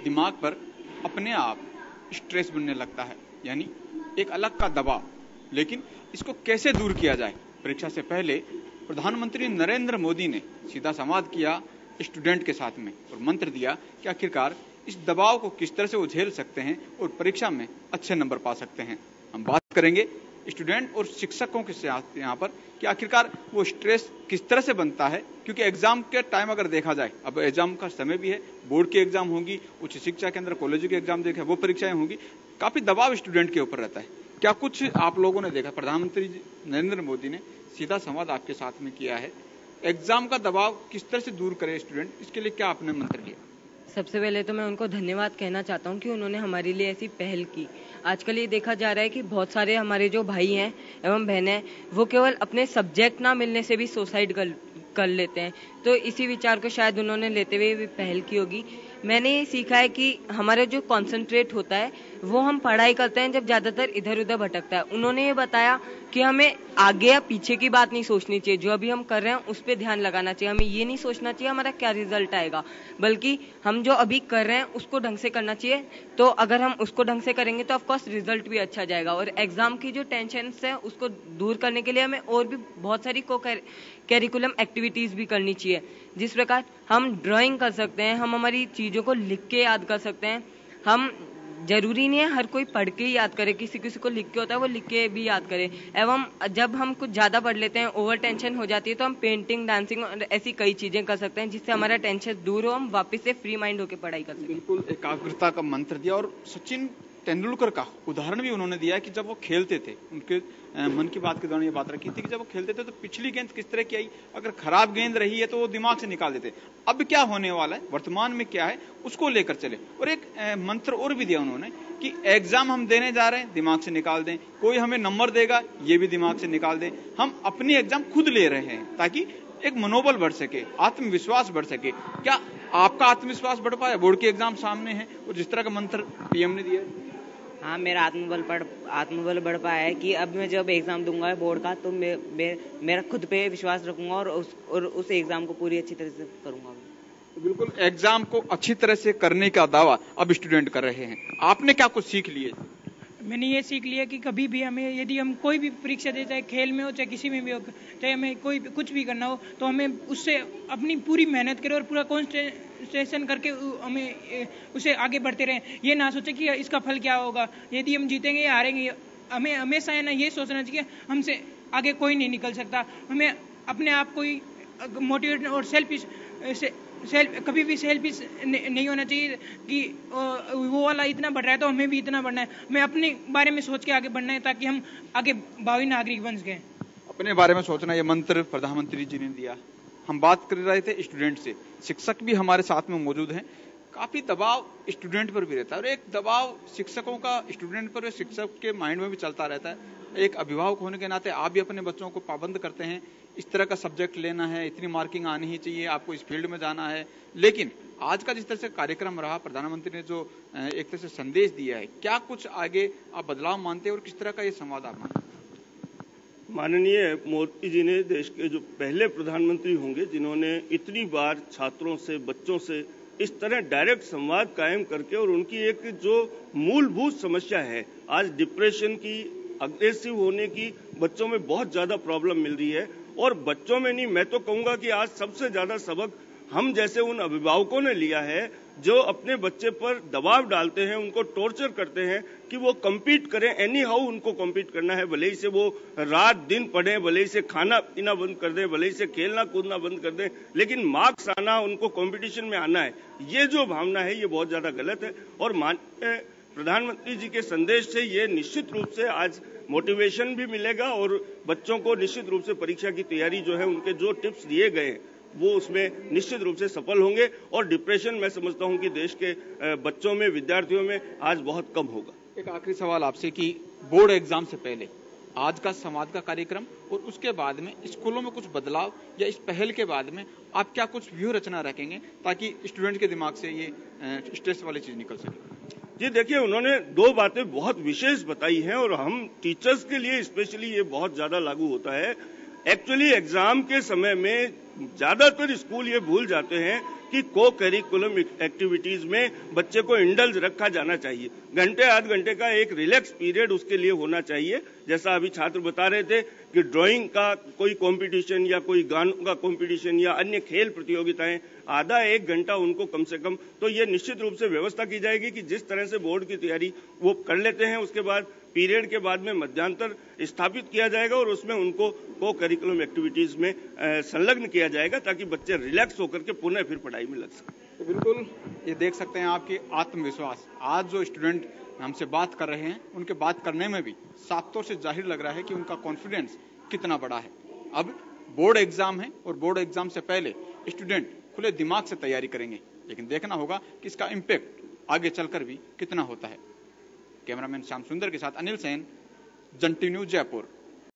दिमाग पर अपने आप स्ट्रेस बनने लगता है, यानी एक अलग का दबाव। लेकिन इसको कैसे दूर किया जाए? परीक्षा से पहले प्रधानमंत्री नरेंद्र मोदी ने सीधा संवाद किया स्टूडेंट के साथ में और मंत्र दिया कि आखिरकार इस दबाव को किस तरह से वो झेल सकते हैं और परीक्षा में अच्छे नंबर पा सकते हैं। हम बात करेंगे स्टूडेंट और शिक्षकों के साथ यहाँ पर कि आखिरकार वो स्ट्रेस किस तरह से बनता है, क्योंकि एग्जाम के टाइम अगर देखा जाए, अब एग्जाम का समय भी है, बोर्ड की एग्जाम होगी, उच्च शिक्षा के अंदर कॉलेज के एग्जाम देखे वो परीक्षाएं होंगी, काफी दबाव स्टूडेंट के ऊपर रहता है। क्या कुछ आप लोगों ने देखा, प्रधानमंत्री नरेंद्र मोदी ने सीधा संवाद आपके साथ में किया है, एग्जाम का दबाव किस तरह से दूर करे स्टूडेंट, इसके लिए क्या आपने मंत्र दिया? सबसे पहले तो मैं उनको धन्यवाद कहना चाहता हूं कि उन्होंने हमारे लिए ऐसी पहल की। आजकल ये देखा जा रहा है कि बहुत सारे हमारे जो भाई हैं एवं बहनें हैं वो केवल अपने सब्जेक्ट ना मिलने से भी सुसाइड कर लेते हैं, तो इसी विचार को शायद उन्होंने लेते हुए भी पहल की होगी। मैंने ये सीखा है कि हमारा जो कॉन्सेंट्रेट होता है वो हम पढ़ाई करते हैं जब ज्यादातर इधर उधर भटकता है। उन्होंने ये बताया कि हमें आगे या पीछे की बात नहीं सोचनी चाहिए, जो अभी हम कर रहे हैं उस पर ध्यान लगाना चाहिए। हमें ये नहीं सोचना चाहिए हमारा क्या रिजल्ट आएगा, बल्कि हम जो अभी कर रहे हैं उसको ढंग से करना चाहिए। तो अगर हम उसको ढंग से करेंगे तो ऑफकोर्स रिजल्ट भी अच्छा जाएगा। और एग्जाम की जो टेंशन है उसको दूर करने के लिए हमें और भी बहुत सारी करिकुलम एक्टिविटीज भी करनी चाहिए। जिस प्रकार हम ड्राइंग कर सकते हैं, हम हमारी चीजों को लिख के याद कर सकते हैं। हम जरूरी नहीं है हर कोई पढ़ के ही याद करे, किसी किसी को लिख के होता है वो लिख के भी याद करे। एवं जब हम कुछ ज्यादा पढ़ लेते हैं, ओवर टेंशन हो जाती है, तो हम पेंटिंग, डांसिंग और ऐसी कई चीजें कर सकते हैं जिससे हमारा टेंशन दूर हो, हम वापस से फ्री माइंड होकर पढ़ाई कर सकते हैं। बिल्कुल एकाग्रता का मंत्र दिया और सचिन तेंदुलकर का उदाहरण भी उन्होंने दिया कि जब वो खेलते थे, उनके मन की बात के दौरान ये बात रखी थी कि जब वो खेलते थे तो पिछली गेंद किस तरह की आई, अगर खराब गेंद रही है तो वो दिमाग से निकाल देते। अब क्या होने वाला है, वर्तमान में क्या है उसको लेकर चले। और एक मंत्र और भी दिया उन्होंने कि एग्जाम हम देने जा रहे हैं, दिमाग से निकाल दें, कोई हमें नंबर देगा ये भी दिमाग से निकाल दें, हम अपनी एग्जाम खुद ले रहे हैं ताकि एक मनोबल बढ़ सके, आत्मविश्वास बढ़ सके। क्या आपका आत्मविश्वास बढ़ पाया? बोर्ड की एग्जाम सामने है और जिस तरह का मंत्र पीएम ने दिया है। हाँ, मेरा आत्मबल बढ़ पाया है कि अब मैं जब एग्जाम दूंगा बोर्ड का तो मेरा खुद पे विश्वास रखूंगा और उस एग्जाम को पूरी अच्छी तरह से करूंगा। बिल्कुल, एग्जाम को अच्छी तरह से करने का दावा अब स्टूडेंट कर रहे हैं। आपने क्या कुछ सीख लिए? मैंने ये सीख लिया कि कभी भी हमें, यदि हम कोई भी परीक्षा दे, चाहे खेल में हो चाहे किसी में भी हो, चाहे हमें कोई कुछ भी करना हो, तो हमें उससे अपनी पूरी मेहनत करें और पूरा कॉन्सेंट्रेशन करके हमें उसे आगे बढ़ते रहें। ये ना सोचे कि इसका फल क्या होगा, यदि हम जीतेंगे या हारेंगे। हमें हमेशा है ना ये सोचना चाहिए हमसे आगे कोई नहीं निकल सकता। हमें अपने आप को ही मोटिवेट और कभी भी सेल्फिश नहीं होना चाहिए कि वो वाला इतना बढ़ रहा है तो हमें भी इतना बढ़ना है। हमें अपने बारे में सोच के आगे बढ़ना है ताकि हम आगे भावी नागरिक बन सकें। अपने बारे में सोचना, ये मंत्र प्रधानमंत्री जी ने दिया। हम बात कर रहे थे स्टूडेंट से, शिक्षक भी हमारे साथ में मौजूद हैं। काफी दबाव स्टूडेंट पर भी रहता है और एक दबाव शिक्षकों का स्टूडेंट पर, शिक्षक के माइंड में भी चलता रहता है। एक अभिभावक होने के नाते आप भी अपने बच्चों को पाबंद करते हैं, इस तरह का सब्जेक्ट लेना है, इतनी मार्किंग आनी ही चाहिए, आपको इस फील्ड में जाना है। लेकिन आज का जिस तरह से कार्यक्रम रहा, प्रधानमंत्री ने जो एक तरह से संदेश दिया है, क्या कुछ आगे आप बदलाव मानते हैं और किस तरह का ये संवाद आप मानते हैं? माननीय मोदी जी ने देश के जो पहले प्रधानमंत्री होंगे जिन्होंने इतनी बार छात्रों से, बच्चों से इस तरह डायरेक्ट संवाद कायम करके, और उनकी एक जो मूलभूत समस्या है आज डिप्रेशन की, अग्रेसिव होने की, बच्चों में बहुत ज्यादा प्रॉब्लम मिल रही है। और बच्चों में नहीं, मैं तो कहूंगा कि आज सबसे ज्यादा सबक हम जैसे उन अभिभावकों ने लिया है जो अपने बच्चे पर दबाव डालते हैं, उनको टॉर्चर करते हैं कि वो कम्पीट करें, एनी हाउ उनको कम्पीट करना है, भले ही से वो रात दिन पढ़ें, भले ही से खाना पीना बंद कर दें, भले ही से खेलना कूदना बंद कर दें, लेकिन मार्क्स आना, उनको कंपटीशन में आना है। ये जो भावना है ये बहुत ज्यादा गलत है। और माननीय प्रधानमंत्री जी के संदेश से ये निश्चित रूप से आज मोटिवेशन भी मिलेगा और बच्चों को निश्चित रूप से परीक्षा की तैयारी जो है, उनके जो टिप्स दिए गए हैं वो उसमें निश्चित रूप से सफल होंगे। और डिप्रेशन मैं समझता हूं कि देश के बच्चों में, विद्यार्थियों में आज बहुत कम होगा। एक आखिरी सवाल आपसे कि बोर्ड एग्जाम से पहले आज का संवाद का कार्यक्रम और उसके बाद में स्कूलों में कुछ बदलाव या इस पहल के बाद में आप क्या कुछ व्यूह रचना रखेंगे ताकि स्टूडेंट के दिमाग से ये स्ट्रेस वाली चीज निकल सके? जी देखिए, उन्होंने दो बातें बहुत विशेष बताई हैं और हम टीचर्स के लिए स्पेशली ये बहुत ज्यादा लागू होता है। एक्चुअली एग्जाम के समय में ज्यादातर स्कूल ये भूल जाते हैं कि को करिकुलम एक्टिविटीज में बच्चे को इंडल्ज रखा जाना चाहिए। घंटे आध घंटे का एक रिलैक्स पीरियड उसके लिए होना चाहिए। जैसा अभी छात्र बता रहे थे कि ड्राइंग का कोई कंपटीशन या कोई गानों का कंपटीशन या अन्य खेल प्रतियोगिताएं, आधा एक घंटा उनको कम से कम, तो ये निश्चित रूप से व्यवस्था की जाएगी कि जिस तरह से बोर्ड की तैयारी वो कर लेते हैं, उसके बाद पीरियड के बाद में मध्यांतर स्थापित किया जाएगा और उसमें उनको को करिकुलम एक्टिविटीज में संलग्न किया जाएगा ताकि बच्चे रिलैक्स होकर के पुनः फिर पढ़ाई में लग सकें। तो बिल्कुल ये देख सकते हैं आपकी आत्मविश्वास। आज जो स्टूडेंट हमसे बात कर रहे हैं उनके बात करने में भी साफ तौर से जाहिर लग रहा है कि उनका कॉन्फिडेंस कितना बड़ा है। अब बोर्ड एग्जाम है और बोर्ड एग्जाम से पहले स्टूडेंट खुले दिमाग से तैयारी करेंगे, लेकिन देखना होगा कि इसका इम्पैक्ट आगे चलकर भी कितना होता है। कैमरामैन श्याम सुंदर के साथ अनिल सेन, जंटी न्यूज जयपुर।